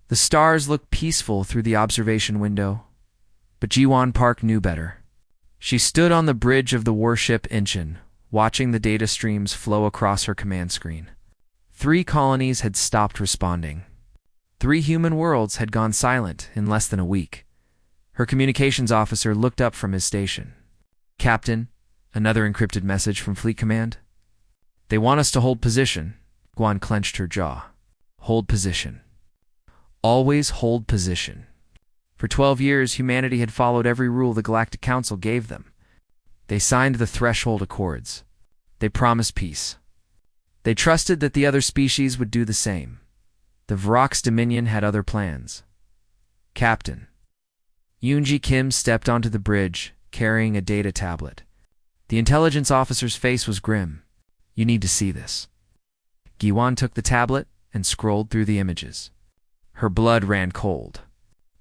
The stars looked peaceful through the observation window, but Jiwon Park knew better. She stood on the bridge of the warship Incheon, watching the data streams flow across her command screen. 3 colonies had stopped responding. 3 human worlds had gone silent in less than a week. Her communications officer looked up from his station. "Captain," another encrypted message from Fleet Command. "They want us to hold position." Guan clenched her jaw. Hold position. Always hold position. For 12 years, humanity had followed every rule the Galactic Council gave them. They signed the Threshold Accords. They promised peace. They trusted that the other species would do the same. The Vrock's Dominion had other plans. "Captain." Yoonji Kim stepped onto the bridge, carrying a data tablet. The intelligence officer's face was grim. "You need to see this." Giwan took the tablet and scrolled through the images. Her blood ran cold.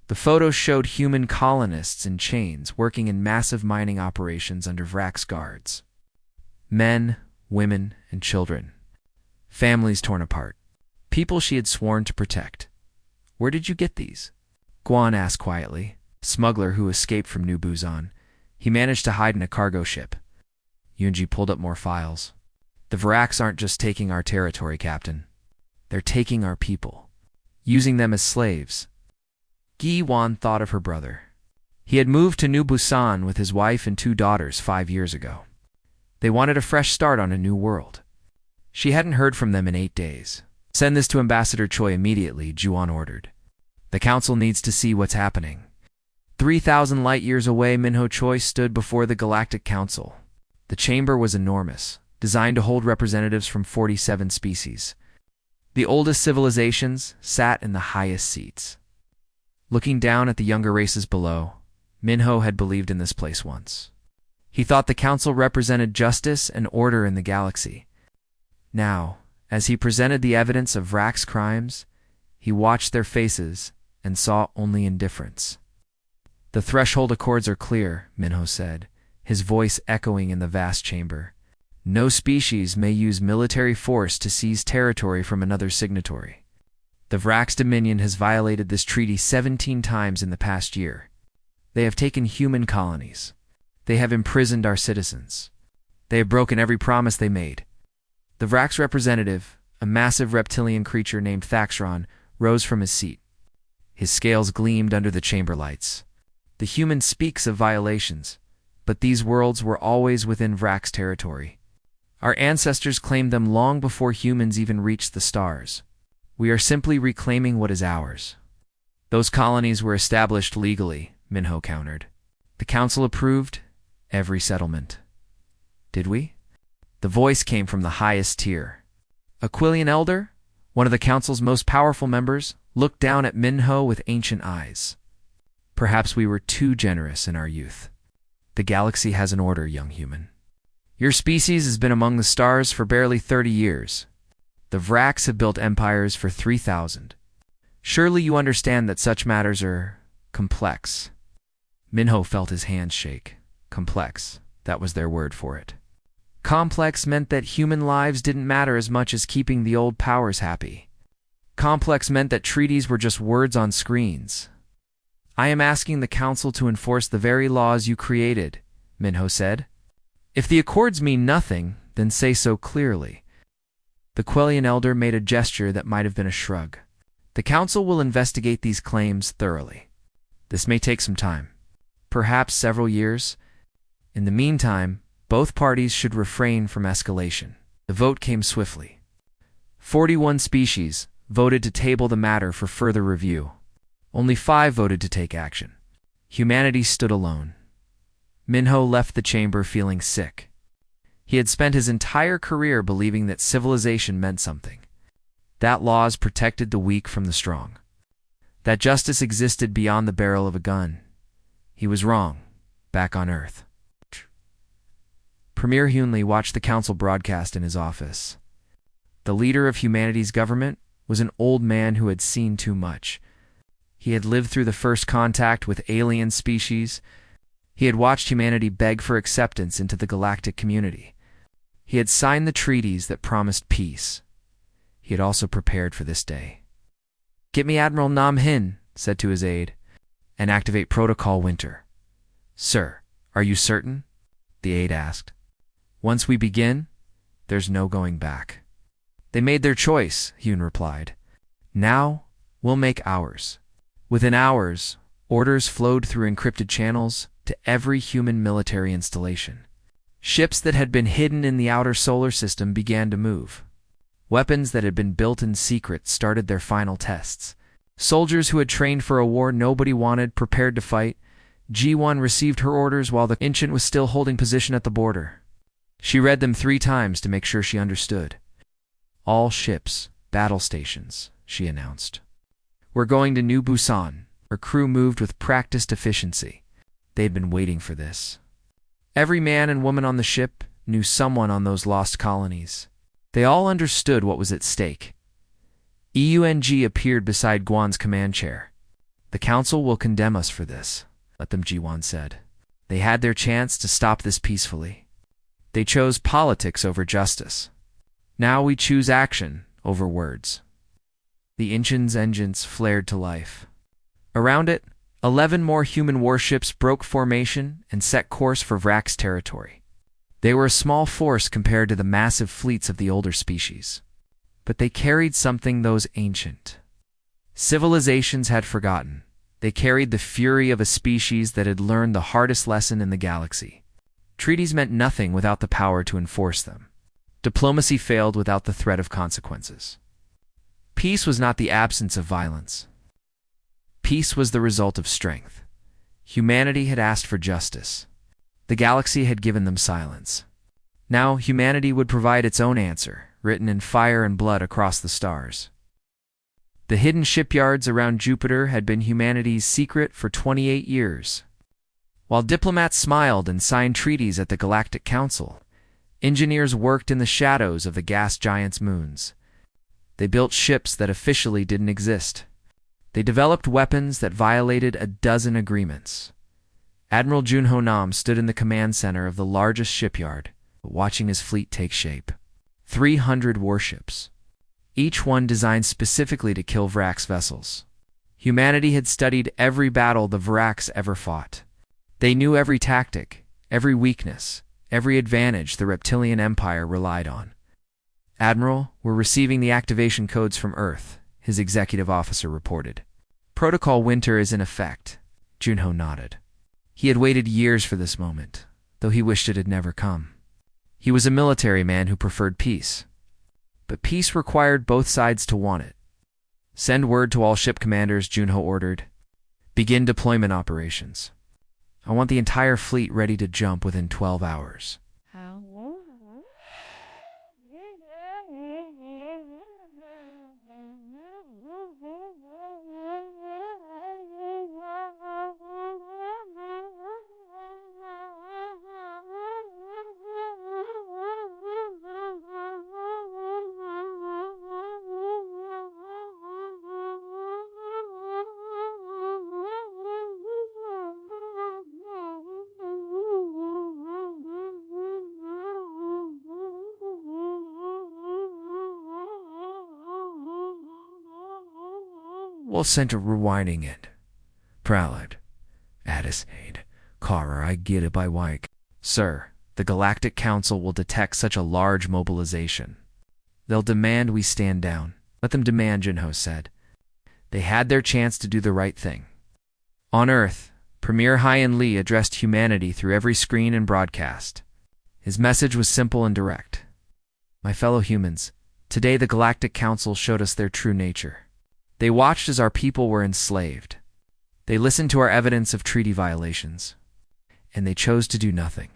The photos showed human colonists in chains working in massive mining operations under Vrock's guards. Men, women, and children. Families torn apart. People she had sworn to protect. "Where did you get these?" Guan asked quietly. Smuggler who escaped from New Busan. He managed to hide in a cargo ship. Yoonji pulled up more files. "The Vrocks aren't just taking our territory, Captain. They're taking our people, using them as slaves." Gi Wan thought of her brother. He had moved to New Busan with his wife and 2 daughters 5 years ago. They wanted a fresh start on a new world. She hadn't heard from them in 8 days. "Send this to Ambassador Choi immediately," Juwon ordered. "The council needs to see what's happening." 3,000 light-years away, Minho Choi stood before the Galactic Council. The chamber was enormous, designed to hold representatives from 47 species. The oldest civilizations sat in the highest seats. Looking down at the younger races below, Minho had believed in this place once. He thought the council represented justice and order in the galaxy. Now, as he presented the evidence of Vrock's crimes, he watched their faces and saw only indifference. "The Threshold Accords are clear," Minho said, his voice echoing in the vast chamber. "No species may use military force to seize territory from another signatory. The Vrock's Dominion has violated this treaty 17 times in the past year. They have taken human colonies. They have imprisoned our citizens. They have broken every promise they made." The Vrock's representative, a massive reptilian creature named Thaxron, rose from his seat. His scales gleamed under the chamber lights. "The human speaks of violations, but these worlds were always within Vrock's territory. Our ancestors claimed them long before humans even reached the stars. We are simply reclaiming what is ours." "Those colonies were established legally," Minho countered. "The council approved every settlement." "Did we?" The voice came from the highest tier. Aquilian Elder, one of the council's most powerful members, looked down at Minho with ancient eyes. "Perhaps we were too generous in our youth. The galaxy has an order, young human. Your species has been among the stars for barely 30 years. The Vrocks have built empires for 3,000. Surely you understand that such matters are complex." Minho felt his hands shake. Complex, that was their word for it. Complex meant that human lives didn't matter as much as keeping the old powers happy. Complex meant that treaties were just words on screens. "I am asking the council to enforce the very laws you created," Minho said. "If the accords mean nothing, then say so clearly." The Quellian Elder made a gesture that might have been a shrug. "The council will investigate these claims thoroughly. This may take some time, perhaps several years. In the meantime, both parties should refrain from escalation." The vote came swiftly. 41 species voted to table the matter for further review. Only 5 voted to take action. Humanity stood alone. Minho left the chamber feeling sick. He had spent his entire career believing that civilization meant something, that laws protected the weak from the strong, that justice existed beyond the barrel of a gun. He was wrong, back on Earth. Premier Hyunlee watched the council broadcast in his office. The leader of humanity's government was an old man who had seen too much. He had lived through the first contact with alien species. He had watched humanity beg for acceptance into the galactic community. He had signed the treaties that promised peace. He had also prepared for this day. "Get me Admiral Nam Hin," said to his aide, "and activate Protocol Winter." "Sir, are you certain?" the aide asked. "Once we begin, there's no going back." "They made their choice," Hyun replied. "Now, we'll make ours." Within hours, orders flowed through encrypted channels to every human military installation. Ships that had been hidden in the outer solar system began to move. Weapons that had been built in secret started their final tests. Soldiers who had trained for a war nobody wanted prepared to fight. G1 received her orders while the Ancient was still holding position at the border. She read them 3 times to make sure she understood. "All ships, battle stations," she announced. "We're going to New Busan." Her crew moved with practiced efficiency. They had been waiting for this. Every man and woman on the ship knew someone on those lost colonies. They all understood what was at stake. EUNG appeared beside Guan's command chair. "The Council will condemn us for this," let them G1 said. They had their chance to stop this peacefully. They chose politics over justice. Now we choose action over words. The Inchin's engines flared to life. Around it, 11 more human warships broke formation and set course for Vrak's territory. They were a small force compared to the massive fleets of the older species. But they carried something those ancient civilizations had forgotten. They carried the fury of a species that had learned the hardest lesson in the galaxy. Treaties meant nothing without the power to enforce them. Diplomacy failed without the threat of consequences. Peace was not the absence of violence. Peace was the result of strength. Humanity had asked for justice. The galaxy had given them silence. Now humanity would provide its own answer, written in fire and blood across the stars. The hidden shipyards around Jupiter had been humanity's secret for 28 years. While diplomats smiled and signed treaties at the Galactic Council, engineers worked in the shadows of the gas giants' moons. They built ships that officially didn't exist. They developed weapons that violated a dozen agreements. Admiral Junho Nam stood in the command center of the largest shipyard, watching his fleet take shape. 300 warships, each one designed specifically to kill Vrak's vessels. Humanity had studied every battle the Vraks ever fought. They knew every tactic, every weakness, every advantage the Reptilian Empire relied on. "Admiral, we're receiving the activation codes from Earth," his executive officer reported. "Protocol Winter is in effect." Junho nodded. He had waited years for this moment, though he wished it had never come. He was a military man who preferred peace. But peace required both sides to want it. "Send word to all ship commanders," Junho ordered. "Begin deployment operations. I want the entire fleet ready to jump within 12 hours." "We'll send to rewinding it. Pralad, Addisade, Kara, I get it by Wyke." "Sir, the Galactic Council will detect such a large mobilization. They'll demand we stand down." "Let them demand," Junho said. They had their chance to do the right thing. On Earth, Premier Hyen Lee addressed humanity through every screen and broadcast. His message was simple and direct. "My fellow humans, today the Galactic Council showed us their true nature. They watched as our people were enslaved. They listened to our evidence of treaty violations. And they chose to do nothing."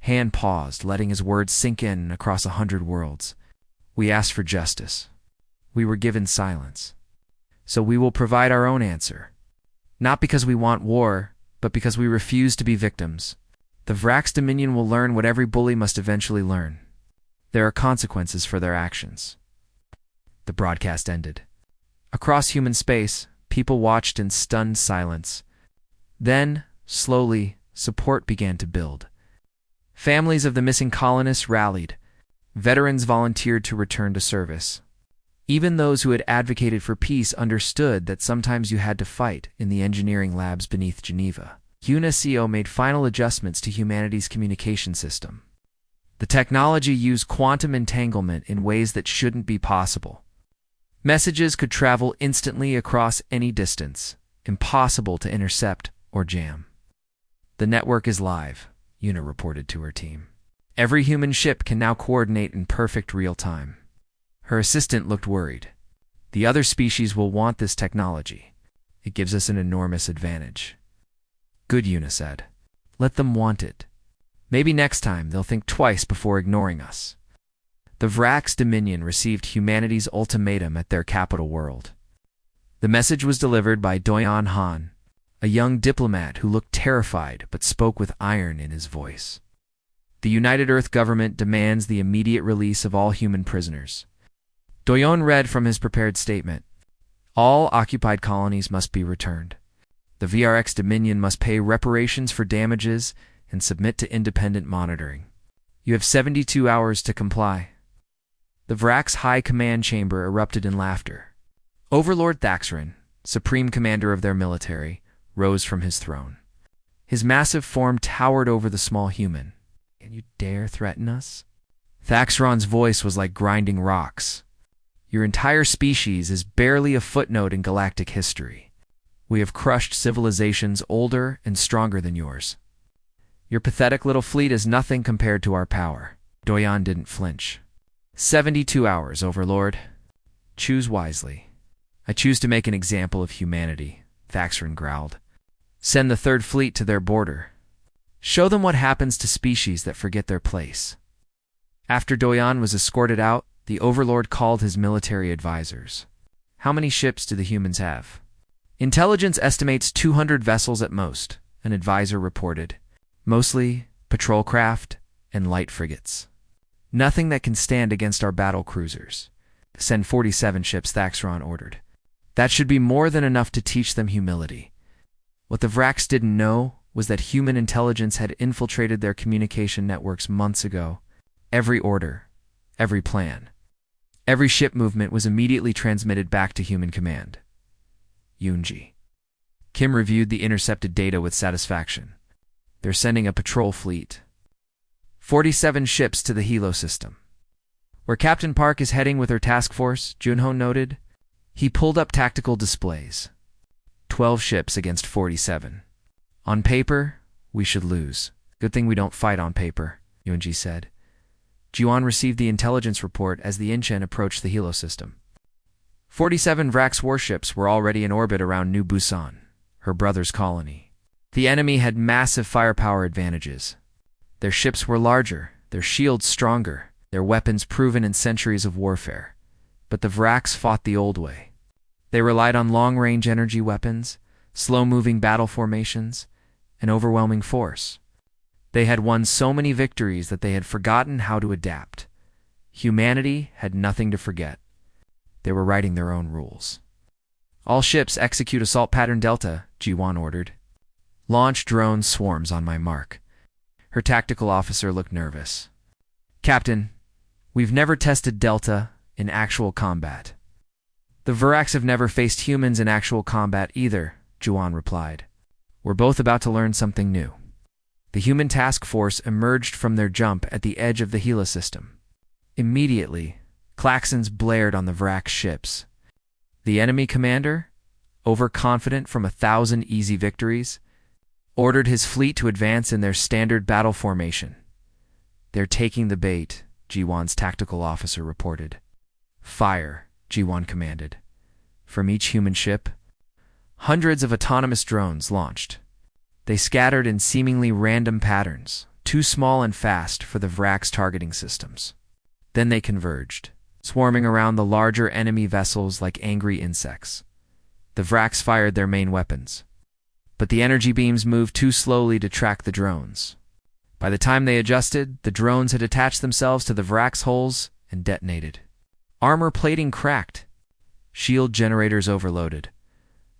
Han paused, letting his words sink in across 100 worlds. "We asked for justice. We were given silence. So we will provide our own answer. Not because we want war, but because we refuse to be victims. The Vrak's Dominion will learn what every bully must eventually learn. There are consequences for their actions." The broadcast ended. Across human space, people watched in stunned silence. Then, slowly, support began to build. Families of the missing colonists rallied. Veterans volunteered to return to service. Even those who had advocated for peace understood that sometimes you had to fight in the engineering labs beneath Geneva. UNSCO made final adjustments to humanity's communication system. The technology used quantum entanglement in ways that shouldn't be possible. Messages could travel instantly across any distance, impossible to intercept or jam. "The network is live," Una reported to her team. "Every human ship can now coordinate in perfect real time." Her assistant looked worried. "The other species will want this technology. It gives us an enormous advantage." "Good," Una said. "Let them want it. Maybe next time they'll think twice before ignoring us." The Vrax Dominion received humanity's ultimatum at their capital world. The message was delivered by Doyan Han, a young diplomat who looked terrified but spoke with iron in his voice. "The United Earth government demands the immediate release of all human prisoners." Doyon read from his prepared statement. "All occupied colonies must be returned. The VRX Dominion must pay reparations for damages and submit to independent monitoring. You have 72 hours to comply." The Vrax High Command Chamber erupted in laughter. Overlord Thaxron, supreme commander of their military, rose from his throne. His massive form towered over the small human. "Can you dare threaten us?" Thaxron's voice was like grinding rocks. "Your entire species is barely a footnote in galactic history. We have crushed civilizations older and stronger than yours. Your pathetic little fleet is nothing compared to our power." Doyan didn't flinch. 72 hours, Overlord. Choose wisely." "I choose to make an example of humanity," Thaxron growled. "Send the Third Fleet to their border. Show them what happens to species that forget their place." After Doyan was escorted out, the Overlord called his military advisors. "How many ships do the humans have?" "Intelligence estimates 200 vessels at most," an advisor reported. "Mostly patrol craft and light frigates. Nothing that can stand against our battle cruisers." "Send 47 ships," Thaxron ordered. "That should be more than enough to teach them humility." What the Vrax didn't know was that human intelligence had infiltrated their communication networks months ago. Every order, every plan, every ship movement was immediately transmitted back to human command. Yunji. Kim reviewed the intercepted data with satisfaction. "They're sending a patrol fleet. 47 ships to the Helo system." "Where Captain Park is heading with her task force," Junho noted. He pulled up tactical displays. 12 ships against 47. "On paper, we should lose. Good thing we don't fight on paper," Yunji said. Jiwan received the intelligence report as the Inchen approached the Helo system. 47 Vrax warships were already in orbit around New Busan, her brother's colony. The enemy had massive firepower advantages. Their ships were larger, their shields stronger, their weapons proven in centuries of warfare. But the Vrax fought the old way. They relied on long-range energy weapons, slow-moving battle formations, and overwhelming force. They had won so many victories that they had forgotten how to adapt. Humanity had nothing to forget. They were writing their own rules. "All ships execute assault pattern Delta," Jiwan ordered. "Launch drone swarms on my mark." Her tactical officer looked nervous. "Captain, we've never tested Delta in actual combat." "The Vrax have never faced humans in actual combat either," Jiwan replied. "We're both about to learn something new." The human task force emerged from their jump at the edge of the Hela system. Immediately, klaxons blared on the Vrax ships. The enemy commander, overconfident from 1,000 easy victories, ordered his fleet to advance in their standard battle formation. "They're taking the bait," Jiwan's tactical officer reported. "Fire," Jiwan commanded. From each human ship, hundreds of autonomous drones launched. They scattered in seemingly random patterns, too small and fast for the Vrax targeting systems. Then they converged, swarming around the larger enemy vessels like angry insects. The Vrax fired their main weapons, but the energy beams moved too slowly to track the drones. By the time they adjusted, the drones had attached themselves to the Vrax hulls and detonated. Armor plating cracked. Shield generators overloaded,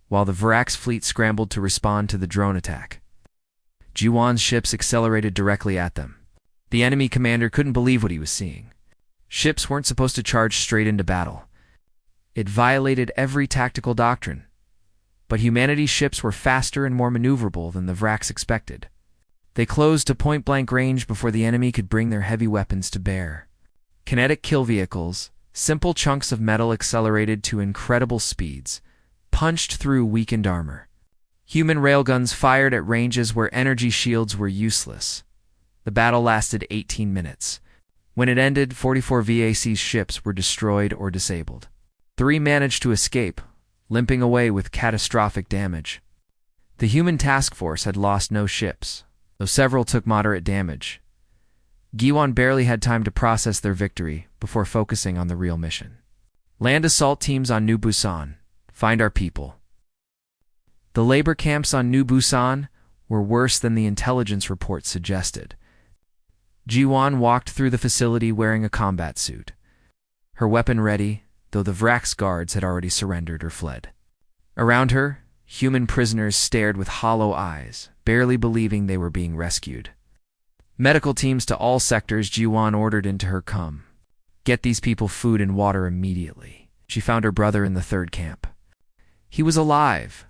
while the Vrax fleet scrambled to respond to the drone attack. Jiwan's ships accelerated directly at them. The enemy commander couldn't believe what he was seeing. Ships weren't supposed to charge straight into battle. It violated every tactical doctrine. But humanity's ships were faster and more maneuverable than the Vraks expected. They closed to point-blank range before the enemy could bring their heavy weapons to bear. Kinetic kill vehicles, simple chunks of metal accelerated to incredible speeds, punched through weakened armor. Human railguns fired at ranges where energy shields were useless. The battle lasted 18 minutes. When it ended, 44 VAC's ships were destroyed or disabled. 3 managed to escape, limping away with catastrophic damage. The human task force had lost no ships, though several took moderate damage. Giwan barely had time to process their victory before focusing on the real mission. Land assault teams on New Busan. Find our people. The labor camps on New Busan were worse than the intelligence report suggested. Jiwan walked through the facility wearing a combat suit, her weapon ready, though the Vraks guards had already surrendered or fled. Around her, human prisoners stared with hollow eyes, barely believing they were being rescued. Medical teams to all sectors, Jiwan ordered into her come. Get these people food and water immediately. She found her brother in the 3rd camp. He was alive,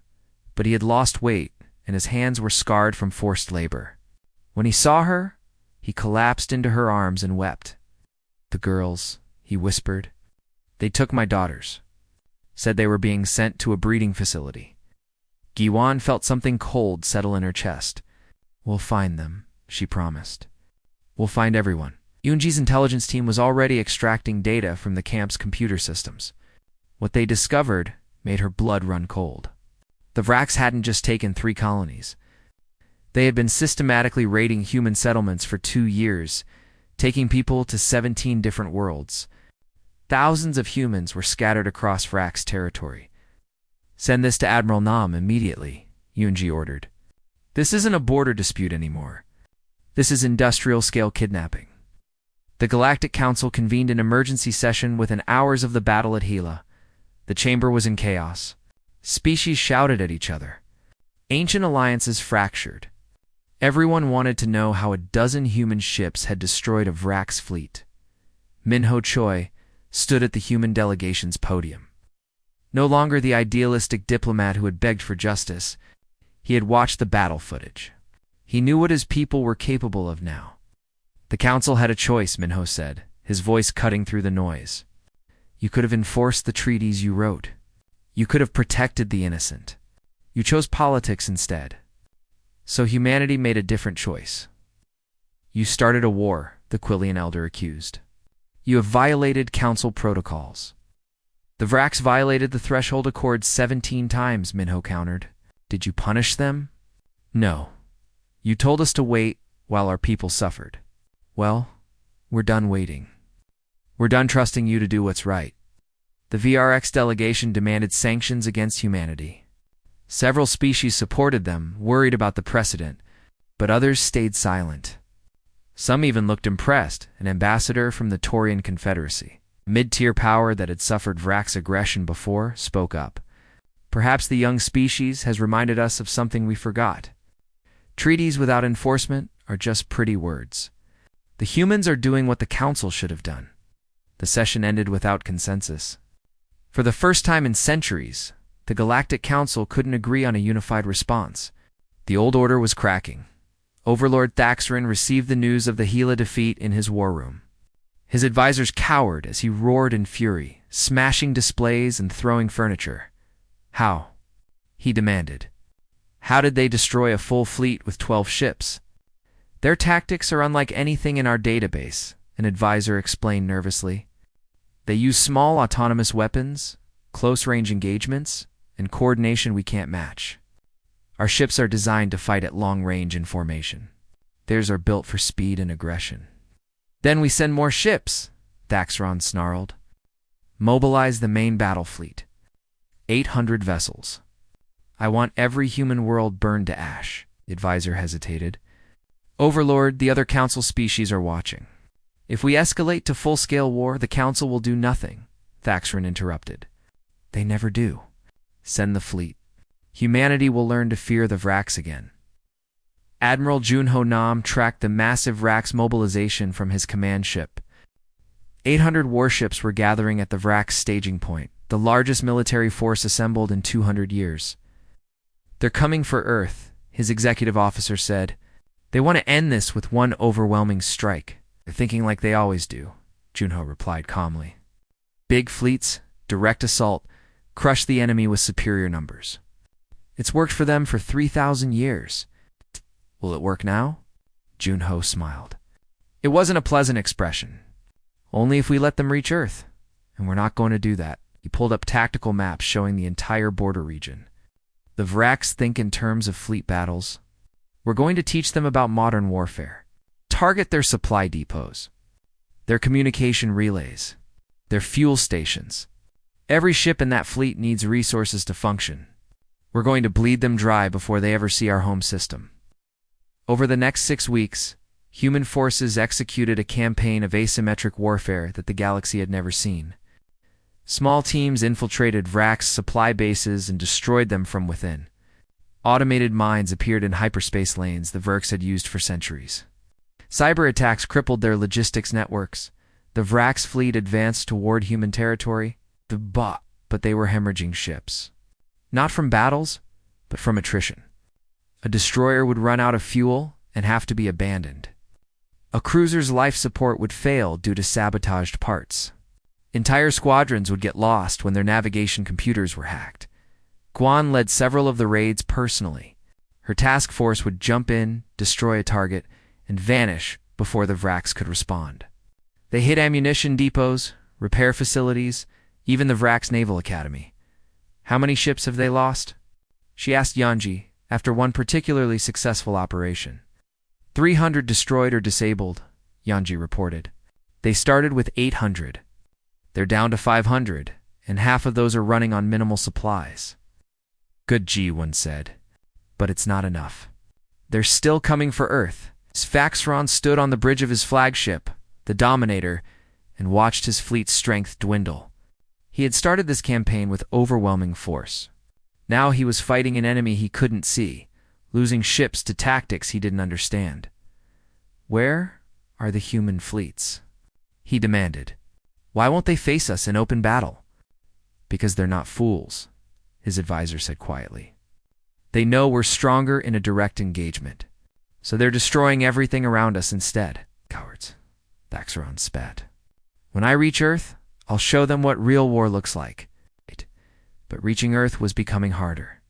but he had lost weight and his hands were scarred from forced labor. When he saw her, he collapsed into her arms and wept. The girls, he whispered. They took my daughters. Said they were being sent to a breeding facility. Giwan felt something cold settle in her chest. We'll find them, she promised. We'll find everyone. Yoonji's intelligence team was already extracting data from the camp's computer systems. What they discovered made her blood run cold. The Vraks hadn't just taken 3 colonies. They had been systematically raiding human settlements for 2 years, taking people to 17 different worlds. Thousands of humans were scattered across Vraks territory. Send this to Admiral Nam immediately, Yoonji ordered. This isn't a border dispute anymore. This is industrial-scale kidnapping. The Galactic Council convened an emergency session within hours of the battle at Gila. The chamber was in chaos. Species shouted at each other. Ancient alliances fractured. Everyone wanted to know how a dozen human ships had destroyed a Vraks fleet. Minho Choi stood at the human delegation's podium. No longer the idealistic diplomat who had begged for justice, he had watched the battle footage. He knew what his people were capable of now. The council had a choice, Minho said, his voice cutting through the noise. You could have enforced the treaties you wrote. You could have protected the innocent. You chose politics instead. So humanity made a different choice. You started a war, the Quillian elder accused. You have violated council protocols. The Vraks violated the threshold accord 17 times, Minho countered. Did you punish them? No. You told us to wait while our people suffered. Well, we're done waiting. We're done trusting you to do what's right. The VRX delegation demanded sanctions against humanity. Several species supported them, worried about the precedent, but others stayed silent. Some even looked impressed, an ambassador from the Taurian Confederacy, a mid-tier power that had suffered Vraks aggression before, spoke up. Perhaps the young species has reminded us of something we forgot. Treaties without enforcement are just pretty words. The humans are doing what the council should have done. The session ended without consensus. For the first time in centuries, the Galactic Council couldn't agree on a unified response. The old order was cracking. Overlord Thaxrin received the news of the Gila defeat in his war room. His advisors cowered as he roared in fury, smashing displays and throwing furniture. How? He demanded. How did they destroy a full fleet with 12 ships? Their tactics are unlike anything in our database, an advisor explained nervously. They use small autonomous weapons, close-range engagements, and coordination we can't match. Our ships are designed to fight at long range in formation. Theirs are built for speed and aggression. Then we send more ships, Thaxron snarled. Mobilize the main battle fleet. 800 vessels. I want every human world burned to ash, the advisor hesitated. Overlord, the other council species are watching. If we escalate to full-scale war, the council will do nothing, Thaxron interrupted. They never do. Send the fleet. Humanity will learn to fear the Vraks again. Admiral Junho Nam tracked the massive Vraks mobilization from his command ship. 800 warships were gathering at the Vraks staging point, the largest military force assembled in 200 years. "They're coming for Earth," his executive officer said. "They want to end this with one overwhelming strike." "They're thinking like they always do," Junho replied calmly. "Big fleets, direct assault, crush the enemy with superior numbers. It's worked for them for 3,000 years. Will it work now?" Junho smiled. It wasn't a pleasant expression. "Only if we let them reach Earth, and we're not going to do that." He pulled up tactical maps showing the entire border region. "The Vraks think in terms of fleet battles. We're going to teach them about modern warfare. Target their supply depots, their communication relays, their fuel stations. Every ship in that fleet needs resources to function. We're going to bleed them dry before they ever see our home system." Over the next 6 weeks, human forces executed a campaign of asymmetric warfare that the galaxy had never seen. Small teams infiltrated Vraks' supply bases and destroyed them from within. Automated mines appeared in hyperspace lanes the Vrks had used for centuries. Cyber attacks crippled their logistics networks. The Vraks' fleet advanced toward human territory, but they were hemorrhaging ships. Not from battles, but from attrition. A destroyer would run out of fuel and have to be abandoned. A cruiser's life support would fail due to sabotaged parts. Entire squadrons would get lost when their navigation computers were hacked. Guan led several of the raids personally. Her task force would jump in, destroy a target, and vanish before the Vraks could respond. They hit ammunition depots, repair facilities, even the Vraks Naval Academy. "How many ships have they lost?" she asked Yanji after one particularly successful operation. 300 destroyed or disabled, Yanji reported. "They started with 800. They're down to 500, and half of those are running on minimal supplies." "Good," Ji-Won said. "But it's not enough. They're still coming for Earth." Sfaxron stood on the bridge of his flagship, the Dominator, and watched his fleet's strength dwindle. He had started this campaign with overwhelming force. Now he was fighting an enemy he couldn't see, losing ships to tactics he didn't understand. "Where are the human fleets?" he demanded. "Why won't they face us in open battle?" "Because they're not fools," his advisor said quietly. "They know we're stronger in a direct engagement, so they're destroying everything around us instead." "Cowards," Thaxaron spat. "When I reach Earth, I'll show them what real war looks like." But reaching Earth was becoming harder.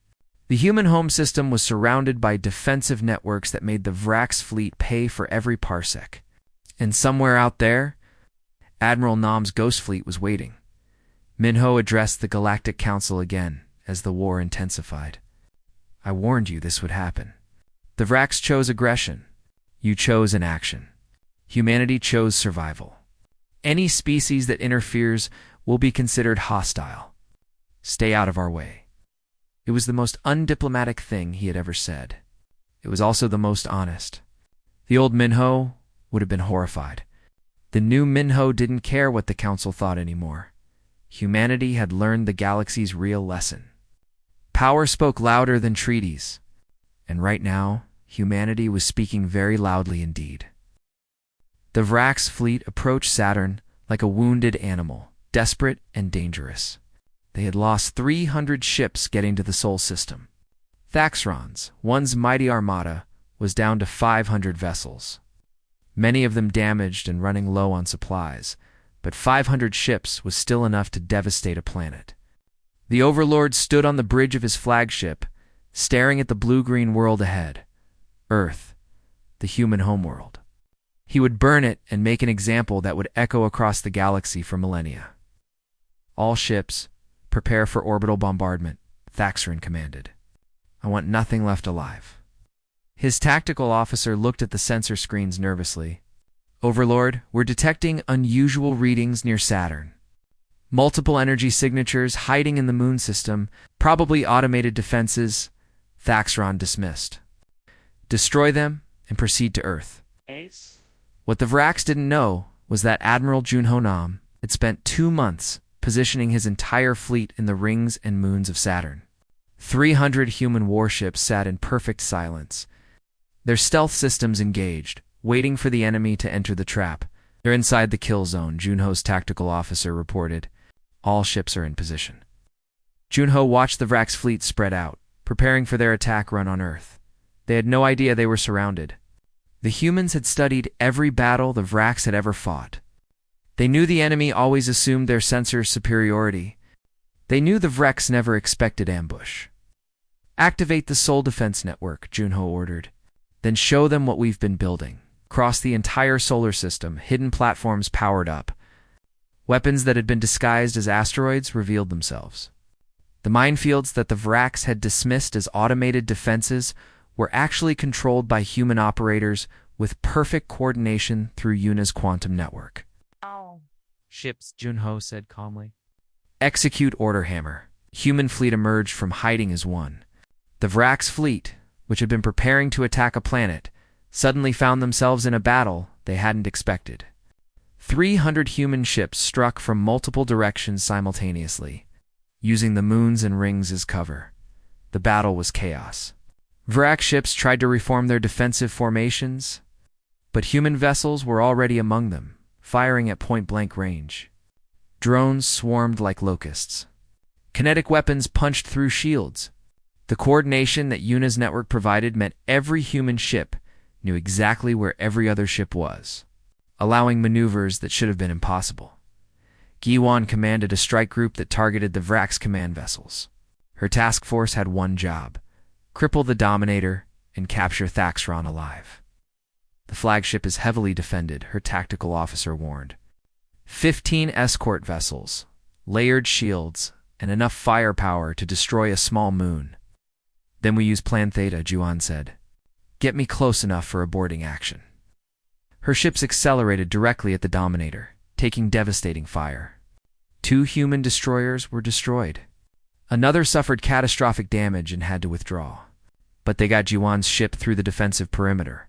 The human home system was surrounded by defensive networks that made the Vraks fleet pay for every parsec. And somewhere out there, Admiral Nam's ghost fleet was waiting. Minho addressed the Galactic Council again as the war intensified. "I warned you this would happen. The Vraks chose aggression. You chose inaction. Humanity chose survival. Any species that interferes will be considered hostile. Stay out of our way." It was the most undiplomatic thing he had ever said. It was also the most honest. The old Minho would have been horrified. The new Minho didn't care what the council thought anymore. Humanity had learned the galaxy's real lesson. Power spoke louder than treaties, and right now, humanity was speaking very loudly indeed. The Vraks fleet approached Saturn like a wounded animal, desperate and dangerous. They had lost 300 ships getting to the Sol system. Thaxron's, one's mighty armada, was down to 500 vessels. Many of them damaged and running low on supplies, but 500 ships was still enough to devastate a planet. The Overlord stood on the bridge of his flagship, staring at the blue-green world ahead. Earth, the human homeworld. He would burn it and make an example that would echo across the galaxy for millennia. "All ships, prepare for orbital bombardment," Thaxron commanded. "I want nothing left alive." His tactical officer looked at the sensor screens nervously. "Overlord, we're detecting unusual readings near Saturn. Multiple energy signatures hiding in the moon system, probably automated defenses," Thaxron dismissed. "Destroy them and proceed to Earth." What the Vraks didn't know was that Admiral Junho Nam had spent 2 months positioning his entire fleet in the rings and moons of Saturn. 300 human warships sat in perfect silence, their stealth systems engaged, waiting for the enemy to enter the trap. "They're inside the kill zone," Junho's tactical officer reported. All ships are in position. Junho watched the Vrax fleet spread out, preparing for their attack run on Earth. They had no idea they were surrounded. The humans had studied every battle the Vrax had ever fought. They knew the enemy always assumed their sensors' superiority. They knew the Vrex never expected ambush. "Activate the Soul Defense Network," Junho ordered. "Then show them what we've been building." Across the entire solar system, hidden platforms powered up. Weapons that had been disguised as asteroids revealed themselves. The minefields that the Vrax had dismissed as automated defenses were actually controlled by human operators with perfect coordination through Yuna's quantum network. Oh. "Ships," Junho said calmly. "Execute Order Hammer." Human fleet emerged from hiding as one. The Vrax fleet, which had been preparing to attack a planet, suddenly found themselves in a battle they hadn't expected. 300 human ships struck from multiple directions simultaneously, using the moons and rings as cover. The battle was chaos. Vrax ships tried to reform their defensive formations, but human vessels were already among them, firing at point-blank range. Drones swarmed like locusts. Kinetic weapons punched through shields. The coordination that Yuna's network provided meant every human ship knew exactly where every other ship was, allowing maneuvers that should have been impossible. Giwan commanded a strike group that targeted the Vrax command vessels. Her task force had one job: cripple the Dominator and capture Thaxron alive. "The flagship is heavily defended," her tactical officer warned. 15 escort vessels, layered shields, and enough firepower to destroy a small moon. "Then we use Plan Theta," Juan said. "Get me close enough for a boarding action." Her ships accelerated directly at the Dominator, taking devastating fire. 2 human destroyers were destroyed. Another suffered catastrophic damage and had to withdraw. But they got Juwan's ship through the defensive perimeter.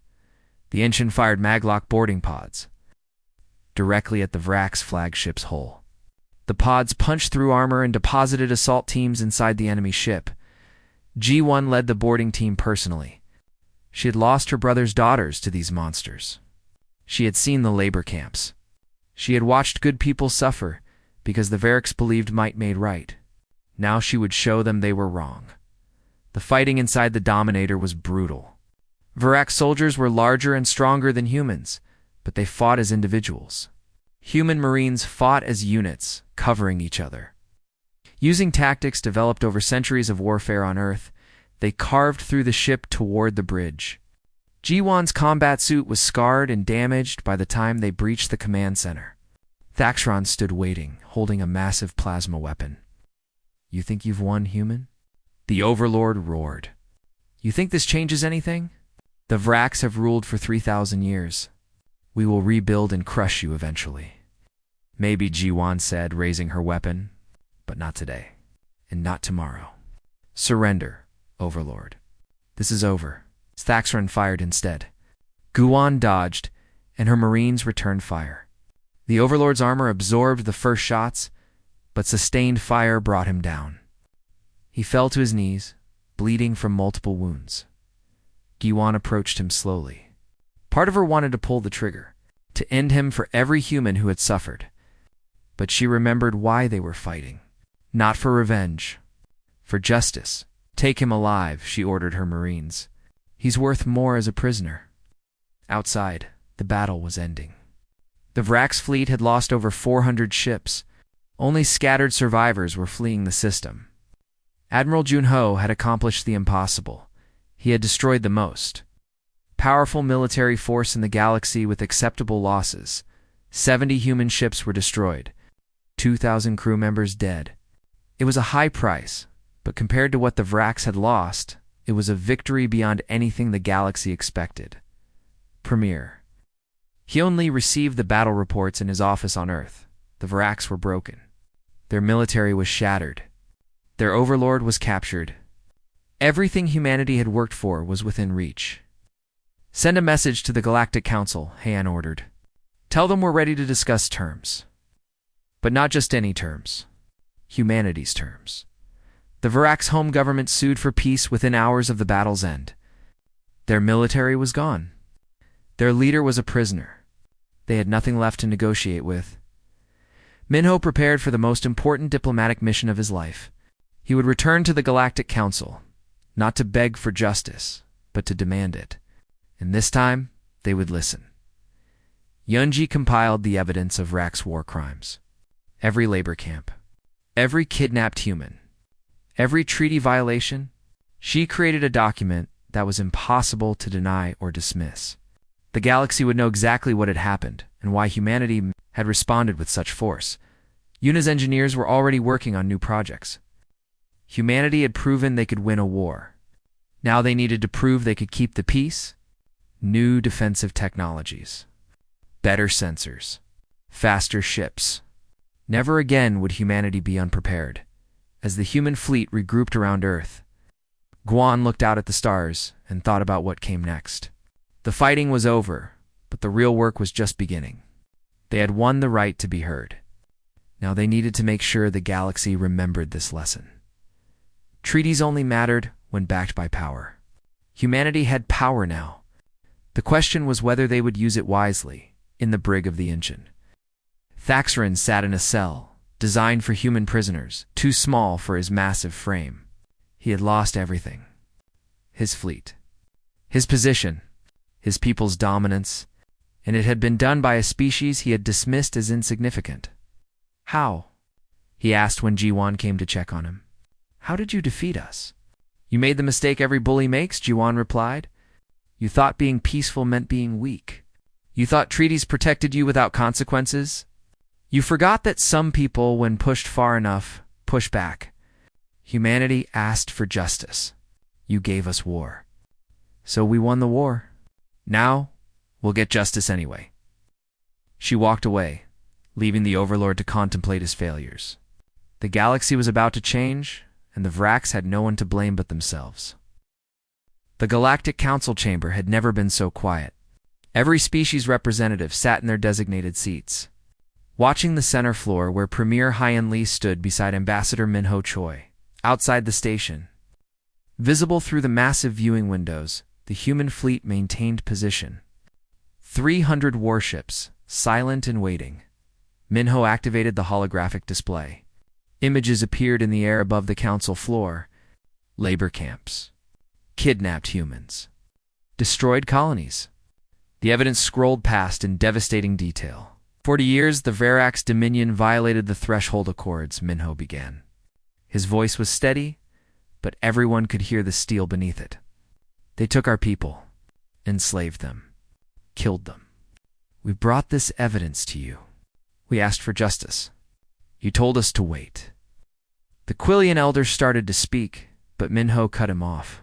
The engine fired maglock boarding pods directly at the Vrax flagship's hull. The pods punched through armor and deposited assault teams inside the enemy ship. G1 led the boarding team personally. She had lost her brother's daughters to these monsters. She had seen the labor camps. She had watched good people suffer because the Variks believed might made right. Now she would show them they were wrong. The fighting inside the Dominator was brutal. Vrax soldiers were larger and stronger than humans, but they fought as individuals. Human Marines fought as units, covering each other. Using tactics developed over centuries of warfare on Earth, they carved through the ship toward the bridge. G1's combat suit was scarred and damaged by the time they breached the command center. Thaxron stood waiting, holding a massive plasma weapon. "You think you've won, human?" The Overlord roared. "You think this changes anything? The Vrax have ruled for 3,000 years. We will rebuild and crush you eventually." "Maybe," G1 said, raising her weapon, "but not today, and not tomorrow. Surrender, Overlord. This is over." Thaxron fired instead. Guan dodged, and her Marines returned fire. The Overlord's armor absorbed the first shots, but sustained fire brought him down. He fell to his knees, bleeding from multiple wounds. Giwan approached him slowly. Part of her wanted to pull the trigger, to end him for every human who had suffered. But she remembered why they were fighting. Not for revenge. For justice. "Take him alive," she ordered her Marines. "He's worth more as a prisoner." Outside, the battle was ending. The Vrax fleet had lost over 400 ships. Only scattered survivors were fleeing the system. Admiral Junho had accomplished the impossible. He had destroyed the most powerful military force in the galaxy with acceptable losses. 70 human ships were destroyed. 2,000 crew members dead. It was a high price, but compared to what the Vrax had lost, it was a victory beyond anything the galaxy expected. Premier. Hyunlee received the battle reports in his office on Earth. The Vrax were broken. Their military was shattered. Their overlord was captured. Everything humanity had worked for was within reach. "Send a message to the Galactic Council," Han ordered. "Tell them we're ready to discuss terms. But not just any terms. Humanity's terms." The Vrax home government sued for peace within hours of the battle's end. Their military was gone. Their leader was a prisoner. They had nothing left to negotiate with. Minho prepared for the most important diplomatic mission of his life. He would return to the Galactic Council, not to beg for justice, but to demand it. And this time, they would listen. Yunji compiled the evidence of Rak's war crimes. Every labor camp, every kidnapped human, every treaty violation. She created a document that was impossible to deny or dismiss. The galaxy would know exactly what had happened and why humanity had responded with such force. Yuna's engineers were already working on new projects. Humanity had proven they could win a war. Now they needed to prove they could keep the peace. New defensive technologies, better sensors, faster ships. Never again would humanity be unprepared. As the human fleet regrouped around Earth, Guan looked out at the stars and thought about what came next. The fighting was over, but the real work was just beginning. They had won the right to be heard. Now they needed to make sure the galaxy remembered this lesson. Treaties only mattered when backed by power. Humanity had power now. The question was whether they would use it wisely in the brig of the Inchin. Thaxaran sat in a cell, designed for human prisoners, too small for his massive frame. He had lost everything. His fleet, his position, his people's dominance, and it had been done by a species he had dismissed as insignificant. How? He asked when Jiwan came to check on him. How did you defeat us? You made the mistake every bully makes, Jiwan replied. You thought being peaceful meant being weak. You thought treaties protected you without consequences. You forgot that some people, when pushed far enough, push back. Humanity asked for justice. You gave us war. So we won the war. Now, we'll get justice anyway. She walked away, leaving the Overlord to contemplate his failures. The galaxy was about to change, and the Vraks had no one to blame but themselves. The Galactic Council chamber had never been so quiet. Every species representative sat in their designated seats, watching the center floor where Premier Hyen Li stood beside Ambassador Minho Choi. Outside the station, visible through the massive viewing windows, the human fleet maintained position. 300 warships, silent and waiting. Minho activated the holographic display. Images appeared in the air above the council floor. Labor camps, kidnapped humans, destroyed colonies. The evidence scrolled past in devastating detail. 40 years, the Varak's dominion violated the threshold accords, Minho began. His voice was steady, but everyone could hear the steel beneath it. They took our people, enslaved them, killed them. We brought this evidence to you. We asked for justice. You told us to wait. The Quillian elder started to speak, but Minho cut him off.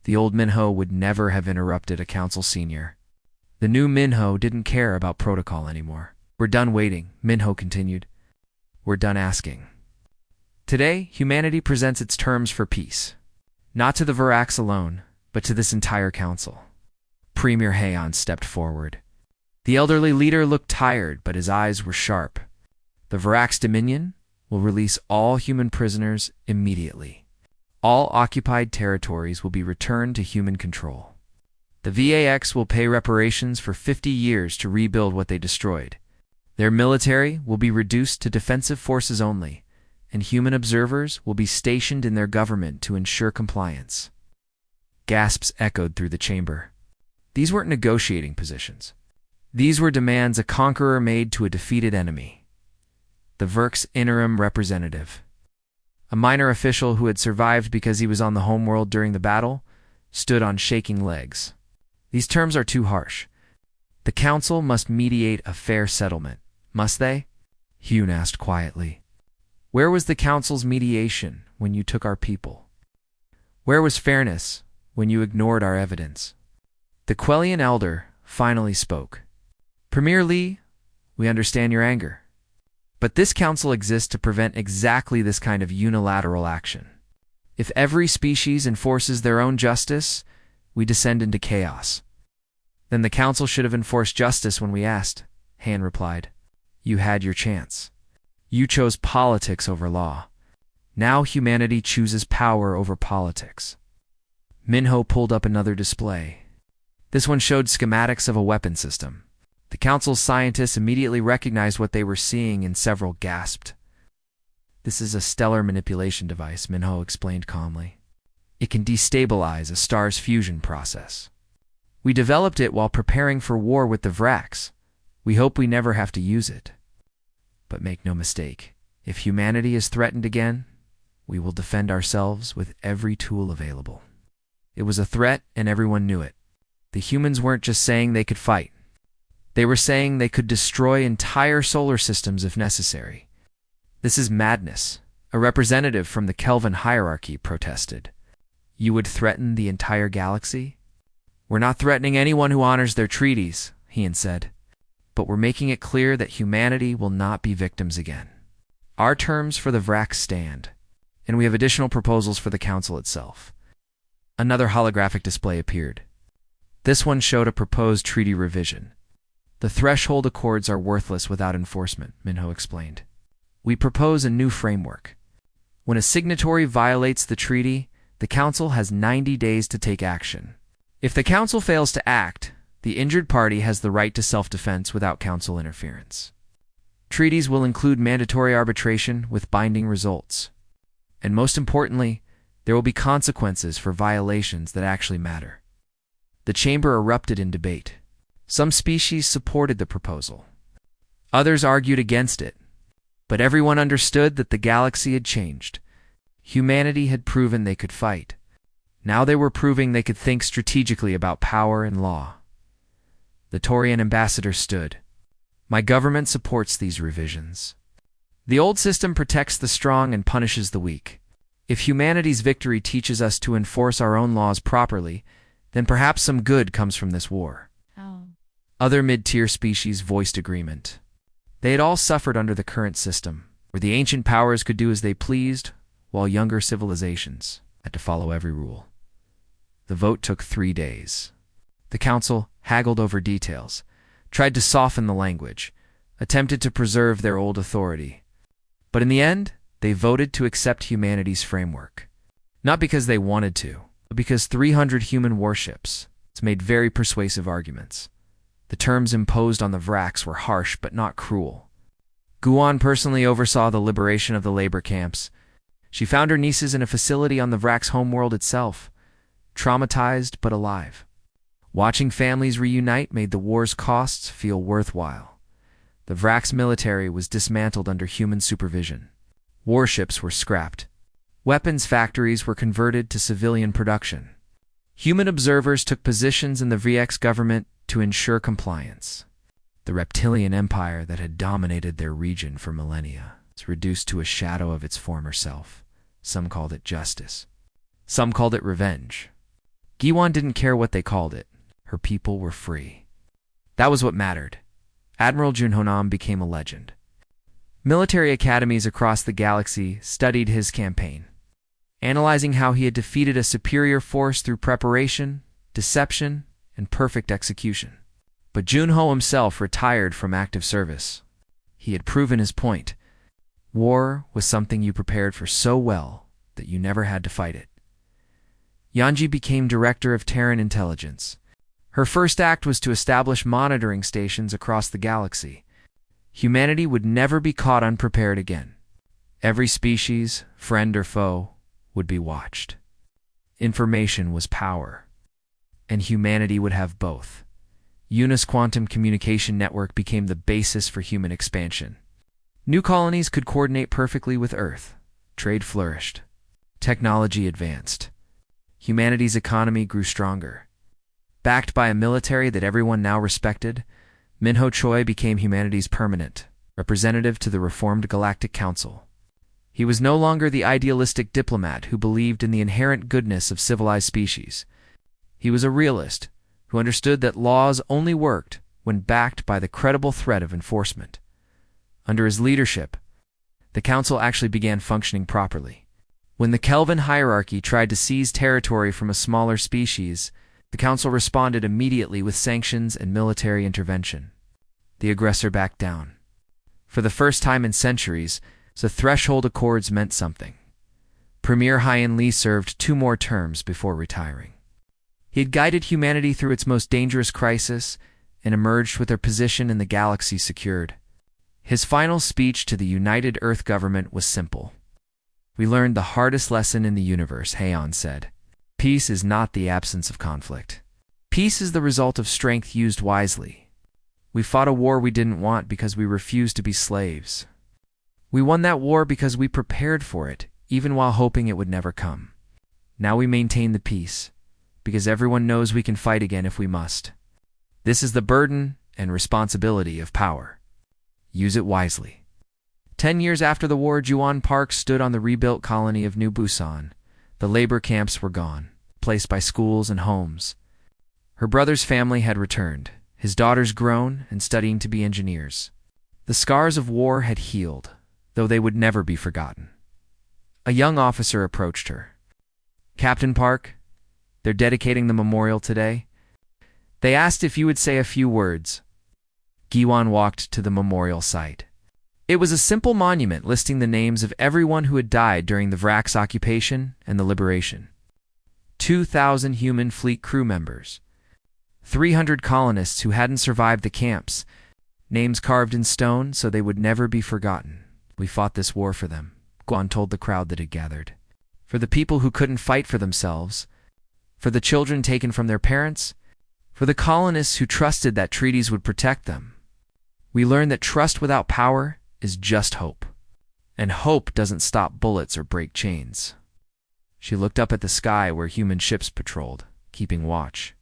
The old Minho would never have interrupted a council senior. The new Minho didn't care about protocol anymore. We're done waiting, Minho continued. We're done asking. Today, humanity presents its terms for peace. Not to the Varaks alone, but to this entire council. Premier Haon stepped forward. The elderly leader looked tired, but his eyes were sharp. The Varak's dominion will release all human prisoners immediately. All occupied territories will be returned to human control. The VAX will pay reparations for 50 years to rebuild what they destroyed. Their military will be reduced to defensive forces only, and human observers will be stationed in their government to ensure compliance. Gasps echoed through the chamber. These weren't negotiating positions. These were demands a conqueror made to a defeated enemy. The Verk's interim representative, a minor official who had survived because he was on the homeworld during the battle, stood on shaking legs. These terms are too harsh. The council must mediate a fair settlement, must they? Hune asked quietly. Where was the council's mediation when you took our people? Where was fairness when you ignored our evidence? The Quellian elder finally spoke. Premier Li, we understand your anger. But this council exists to prevent exactly this kind of unilateral action. If every species enforces their own justice, we descend into chaos. Then the council should have enforced justice when we asked, Han replied. You had your chance. You chose politics over law. Now humanity chooses power over politics. Minho pulled up another display. This one showed schematics of a weapon system. The Council's scientists immediately recognized what they were seeing and several gasped. "This is a stellar manipulation device," Minho explained calmly. "It can destabilize a star's fusion process. We developed it while preparing for war with the Vracs. We hope we never have to use it. But make no mistake, if humanity is threatened again, we will defend ourselves with every tool available." It was a threat, and everyone knew it. The humans weren't just saying they could fight. They were saying they could destroy entire solar systems if necessary. "This is madness," a representative from the Kelvin hierarchy protested. "You would threaten the entire galaxy?" "We're not threatening anyone who honors their treaties," Heian said. "But we're making it clear that humanity will not be victims again. Our terms for the Vracs stand, and we have additional proposals for the Council itself." Another holographic display appeared. This one showed a proposed treaty revision. "The threshold accords are worthless without enforcement," Minho explained. "We propose a new framework. When a signatory violates the treaty, the Council has 90 days to take action. If the Council fails to act, the injured party has the right to self-defense without Council interference. Treaties will include mandatory arbitration with binding results. And most importantly, there will be consequences for violations that actually matter." The chamber erupted in debate. Some species supported the proposal. Others argued against it. But everyone understood that the galaxy had changed. Humanity had proven they could fight. Now they were proving they could think strategically about power and law. The Taurian ambassador stood. "My government supports these revisions. The old system protects the strong and punishes the weak. If humanity's victory teaches us to enforce our own laws properly, then perhaps some good comes from this war." Other mid-tier species voiced agreement. They had all suffered under the current system, where the ancient powers could do as they pleased, while younger civilizations had to follow every rule. The vote took 3 days. The Council haggled over details, tried to soften the language, attempted to preserve their old authority. But in the end, they voted to accept humanity's framework. Not because they wanted to, but because 300 human warships made very persuasive arguments. The terms imposed on the Vracs were harsh but not cruel. Guan personally oversaw the liberation of the labor camps. She found her nieces in a facility on the Vracs' homeworld itself, traumatized but alive. Watching families reunite made the war's costs feel worthwhile. The Vracs' military was dismantled under human supervision. Warships were scrapped. Weapons factories were converted to civilian production. Human observers took positions in the Vracs government to ensure compliance. The reptilian empire that had dominated their region for millennia was reduced to a shadow of its former self. Some called it justice. Some called it revenge. Giwan didn't care what they called it. Her people were free. That was what mattered. Admiral Junhonam became a legend. Military academies across the galaxy studied his campaign, analyzing how he had defeated a superior force through preparation, deception, and perfect execution. But Junho himself retired from active service. He had proven his point. War was something you prepared for so well that you never had to fight it. Yanji became director of Terran intelligence. Her first act was to establish monitoring stations across the galaxy. Humanity would never be caught unprepared again. Every species, friend or foe, would be watched. Information was power, and humanity would have both. Eunice Quantum Communication Network became the basis for human expansion. New colonies could coordinate perfectly with Earth. Trade flourished. Technology advanced. Humanity's economy grew stronger. Backed by a military that everyone now respected, Minho Choi became humanity's permanent representative to the reformed Galactic Council. He was no longer the idealistic diplomat who believed in the inherent goodness of civilized species. He was a realist who understood that laws only worked when backed by the credible threat of enforcement. Under his leadership, the Council actually began functioning properly. When the Kelvin hierarchy tried to seize territory from a smaller species, the Council responded immediately with sanctions and military intervention. The aggressor backed down. For the first time in centuries, the threshold accords meant something. Premier Hyen Lee served 2 more terms before retiring. He had guided humanity through its most dangerous crisis and emerged with their position in the galaxy secured. His final speech to the United Earth government was simple. "We learned the hardest lesson in the universe," Heian said. "Peace is not the absence of conflict. Peace is the result of strength used wisely. We fought a war we didn't want because we refused to be slaves. We won that war because we prepared for it, even while hoping it would never come. Now we maintain the peace, because everyone knows we can fight again if we must. This is the burden and responsibility of power. Use it wisely." 10 years after the war, Juan Park stood on the rebuilt colony of New Busan. The labor camps were gone, replaced by schools and homes. Her brother's family had returned, his daughters grown and studying to be engineers. The scars of war had healed, though they would never be forgotten. A young officer approached her. "Captain Park, they're dedicating the memorial today. They asked if you would say a few words." Giwan walked to the memorial site. It was a simple monument listing the names of everyone who had died during the Vrak's occupation and the liberation. 2,000 human fleet crew members, 300 colonists who hadn't survived the camps, names carved in stone so they would never be forgotten. "We fought this war for them," Guan told the crowd that had gathered. "For the people who couldn't fight for themselves, for the children taken from their parents, for the colonists who trusted that treaties would protect them. We learned that trust without power is just hope, and hope doesn't stop bullets or break chains." She looked up at the sky where human ships patrolled, keeping watch.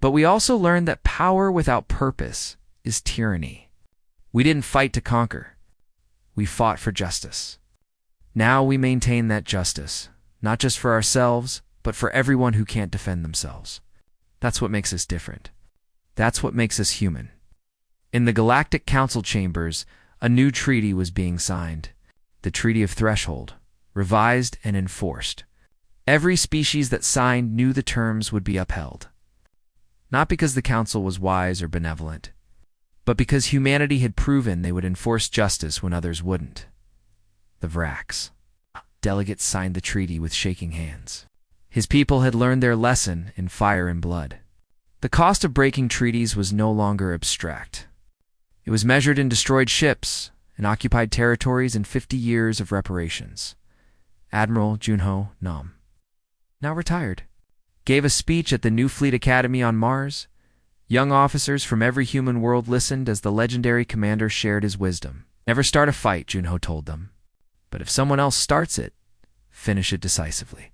"But we also learned that power without purpose is tyranny. We didn't fight to conquer. We fought for justice. Now we maintain that justice, not just for ourselves, but for everyone who can't defend themselves. That's what makes us different. That's what makes us human." In the Galactic Council chambers, a new treaty was being signed. The Treaty of Threshold, revised and enforced. Every species that signed knew the terms would be upheld. Not because the Council was wise or benevolent, but because humanity had proven they would enforce justice when others wouldn't. The Vraks. Delegates signed the treaty with shaking hands. His people had learned their lesson in fire and blood. The cost of breaking treaties was no longer abstract. It was measured in destroyed ships and occupied territories and 50 years of reparations. Admiral Junho Nam, now retired, gave a speech at the new Fleet Academy on Mars. Young officers from every human world listened as the legendary commander shared his wisdom. "Never start a fight," Junho told them. "But if someone else starts it, finish it decisively."